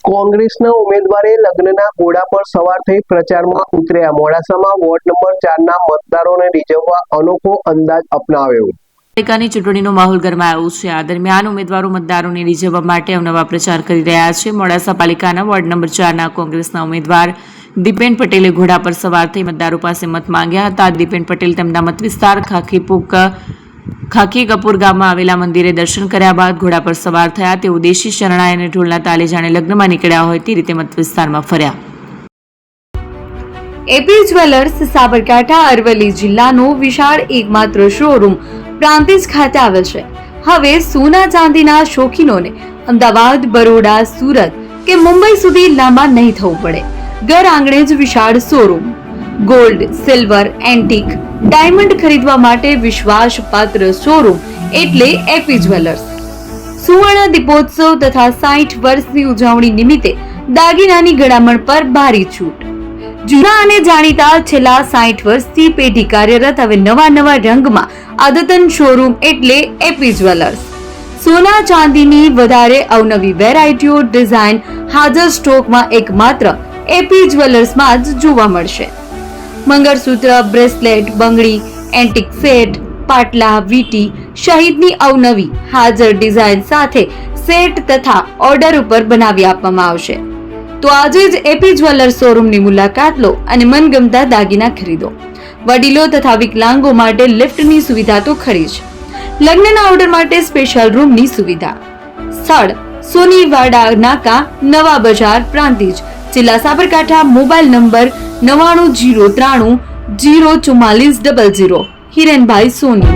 કોંગ્રેસના ઉમેદવારે લગ્નના ઘોડા પર સવાર થઈ પ્રચારમાં ઉતર્યા. મોડાસામાં વોર્ડ નંબર 4 ના મતદારોને રીઝવવા અનોખો અંદાજ અપનાવ્યો. પાલિકાની ચૂંટણીનો માહોલ ગરમાયો છે. આ દરમિયાન ઉમેદવારો મતદારોને રીઝવવા માટે અવનવા પ્રચાર કરી રહ્યા છે. મોડાસા પાલિકાના વોર્ડ નંબર 4 ના કોંગ્રેસના ઉમેદવાર દીપેન પટેલે ઘોડા પર સવાર થઈ મતદારો પાસે મત માંગ્યા હતા. દીપેન પટેલ તેમના મત વિસ્તાર ખાખી કપૂર ગામમાં આવેલા મંદિરે દર્શન કર્યા બાદ ઘોડા પર સવાર થયા. તેઓ દેશી શરણાઈ અને ઢોલના તાલે જાણે લગ્નમાં નીકળ્યા હોય તે રીતે મત વિસ્તારમાં ફર્યા. એપી જ્વેલર્સ સાબરકાંઠા અરવલ્લી જિલ્લાનો વિશાળ એકમાત્ર શોરૂમ પ્રાંતિજ ખાતે આવેલ છે. હવે સોના ચાંદીના શોખીનોને અમદાવાદ, બરોડા, સુરત કે મુંબઈ સુધી લાંબા નહીં થવું પડે. ઘર આંગણે જ વિશાળ showroom. Gold, silver, antique, diamond ખરીદવા માટે વિશ્વાસપાત્ર શોરૂમ એટલે એપી જ્વેલર્સ. સુવર્ણ દીપોત્સવ તથા 60 વર્ષની ઉજવણી નિમિત્તે દાગીનાની ગળામણ પર ભારી છૂટ. જૂના અને જાણીતા છેલ્લા 60 વર્ષથી પેઢી કાર્યરત હવે નવા રંગમાં આદતન શોરૂમ એટલે એપી જ્વેલર્સ. સોના ચાંદીની વધારે અવનવી વેરાયટીઓ, ડિઝાઇન હાજર સ્ટોકમાં એકમાત્ર એપી જ્વેલર્સમાં જ જોવા મળશે. મંગળસૂત્ર, બ્રેસલેટ, બંગડી, એન્ટિક સેટ, પાટલા, વીટી સહિતની અવનવી હાજર ડિઝાઇન સાથે સેટ તથા ઓર્ડર ઉપર બનાવી આપવામાં આવશે. તો આજે જ એપી જ્વેલર્સ શોરૂમની મુલાકાત લો અને મનગમતા દાગીના ખરીદો. વડીલો તથા વિકલાંગો માટે લિફ્ટની સુવિધા તો ખરી જ. લગ્નના ઓર્ડર માટે સ્પેશિયલ રૂમની સુવિધા. સ્થળ સોનીવાડા નાકા, નવા બજાર, પ્રાંતિજ, જિલ્લા સાબરકાંઠા. Mobile number 9903004400. હિરેનભાઈ સોની.